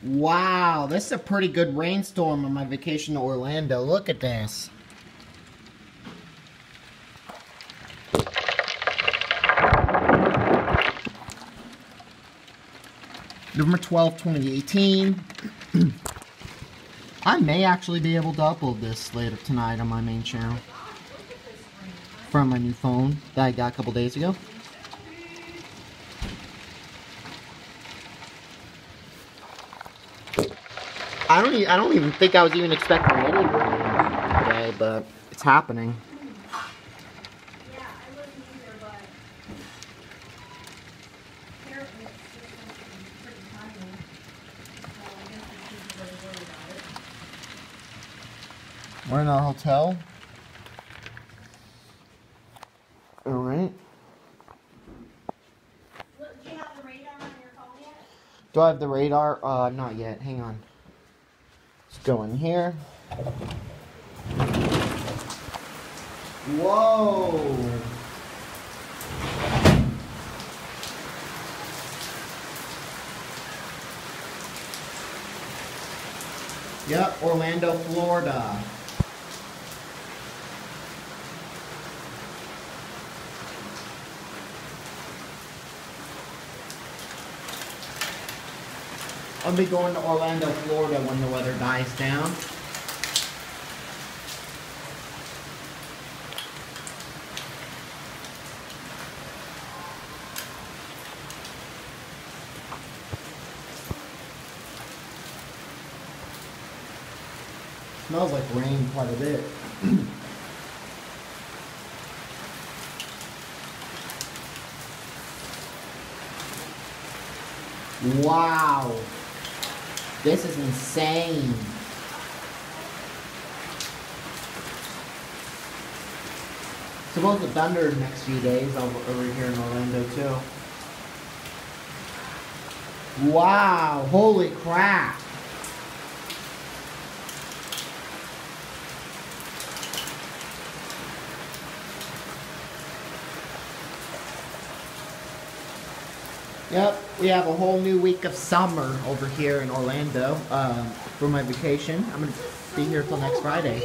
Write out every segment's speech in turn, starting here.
Wow, this is a pretty good rainstorm on my vacation to Orlando. Look at this. November 12th, 2018. I may actually be able to upload this later tonight on my main channel. From my new phone that I got a couple days ago. I don't even think I was even expecting any rain today, but it's happening. Yeah, I wasn't either, but apparently it's just pretty tiny. So I guess the kids are really worried about it. We're in our hotel. Alright. Look, do you have the radar on your phone yet? Do I have the radar? Not yet. Hang on. Let's go in here. Whoa! Yep, Orlando, Florida. I'll be going to Orlando, Florida when the weather dies down. Smells like rain quite a bit. Wow. This is insane. Supposed to thunder the next few days over here in Orlando too. Wow, holy crap. Yep, we have a whole new week of summer over here in Orlando for my vacation. I'm going to be here till next Friday.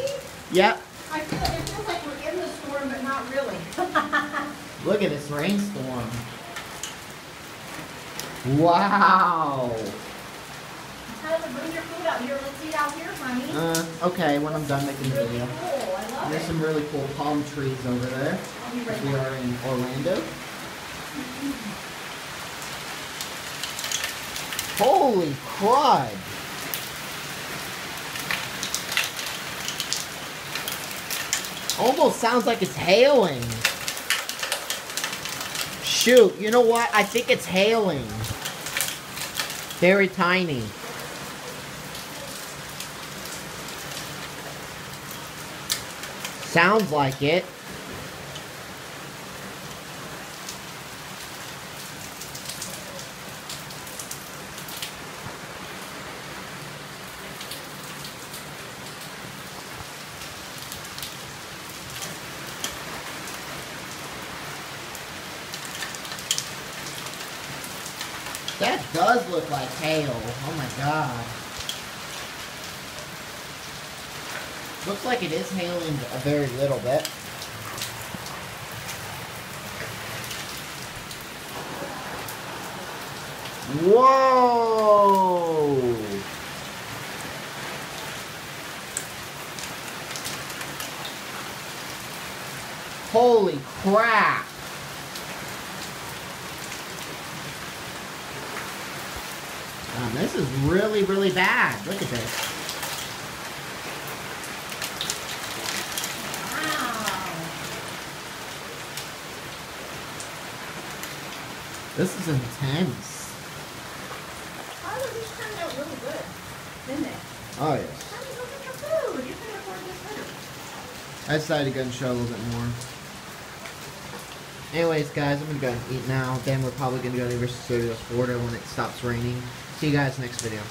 Yep. It feels like we're in the storm, but not really. Look at this rainstorm. Wow. Tyler, bring your food out here. Let's eat out here, honey. Okay, when I'm done making the video. Cool, I love There's it. some really cool palm trees over there. I'll be right We back. are in Orlando. Holy crud! Almost sounds like it's hailing. Shoot, you know what? I think it's hailing. Very tiny. Sounds like it. That does look like hail. Oh my god. Looks like it is hailing a very little bit. Whoa! Holy crap! This is really, really bad. Look at this. Wow. This is intense. Tyler, these turned out really good, didn't they? Oh, yes. Honey, look at your food. You can afford this food. I decided to go and show a little bit more. Anyways, guys, I'm going to go and eat now. Then we're probably going to go to University of Florida when it stops raining. See you guys next video.